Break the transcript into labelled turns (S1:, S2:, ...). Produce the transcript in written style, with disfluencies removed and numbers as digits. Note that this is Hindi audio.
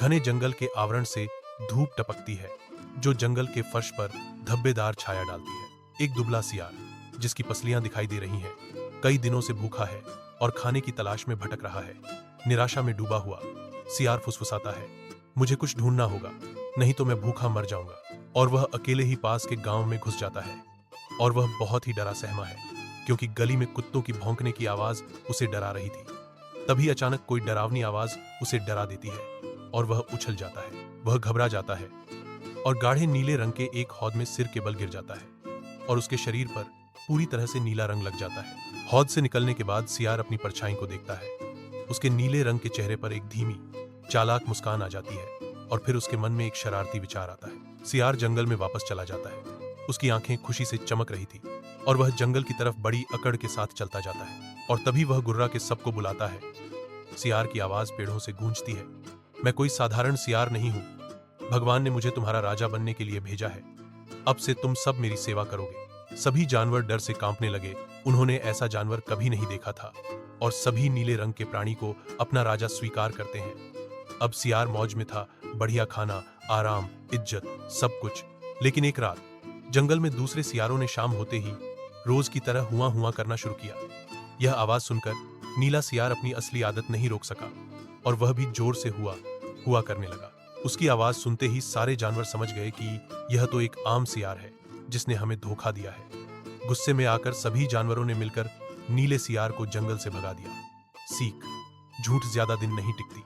S1: घने जंगल के आवरण से धूप टपकती है जो जंगल के फर्श पर धब्बेदार छाया डालती है। एक दुबला सियार जिसकी पसलियां दिखाई दे रही हैं, कई दिनों से भूखा है और खाने की तलाश में भटक रहा है। निराशा में डूबा हुआ सियार फुसफुसाता है, मुझे कुछ ढूंढना होगा, नहीं तो मैं भूखा मर जाऊंगा। और वह अकेले ही पास के गांव में घुस जाता है और वह बहुत ही डरा सहमा है क्योंकि गली में कुत्तों की भौंकने की आवाज उसे डरा रही थी। तभी अचानक कोई डरावनी आवाज उसे डरा देती है और वह उछल जाता है। वह घबरा जाता है और गाढ़े नीले रंग के एक हौद में सिर के बल गिर जाता है और उसके शरीर पर पूरी तरह से नीला रंग लग जाता है। हौद से निकलने के बाद सियार अपनी परछाई को देखता है। उसके नीले रंग के चेहरे पर एक धीमी चालाक मुस्कान आ जाती है और फिर उसके मन में एक शरारती विचार आता है। सियार जंगल में वापस चला जाता है। उसकी आंखें खुशी से चमक रही थी और वह जंगल की तरफ बड़ी अकड़ के साथ चलता जाता है। और तभी वह गुर्रा के सबको बुलाता है। सियार की आवाज पेड़ों से गूंजती है, मैं कोई साधारण सियार नहीं हूं, भगवान ने मुझे तुम्हारा राजा बनने के लिए भेजा है। अब से तुम सब मेरी सेवा करोगे। सभी जानवर डर से कांपने लगे। उन्होंने ऐसा जानवर कभी नहीं देखा था और सभी नीले रंग के प्राणी को अपना राजा स्वीकार करते हैं। अब सियार मौज में था, बढ़िया खाना, आराम, इज्जत, सब कुछ। लेकिन एक रात जंगल में दूसरे सियारों ने शाम होते ही रोज की तरह हुआ हुआ करना शुरू किया। यह आवाज सुनकर नीला सियार अपनी असली आदत नहीं रोक सका और वह भी जोर से हुआ हुआ करने लगा। उसकी आवाज सुनते ही सारे जानवर समझ गए कि यह तो एक आम सियार है जिसने हमें धोखा दिया है। गुस्से में आकर सभी जानवरों ने मिलकर नीले सियार को जंगल से भगा दिया। सीख, झूठ ज्यादा दिन नहीं टिकती।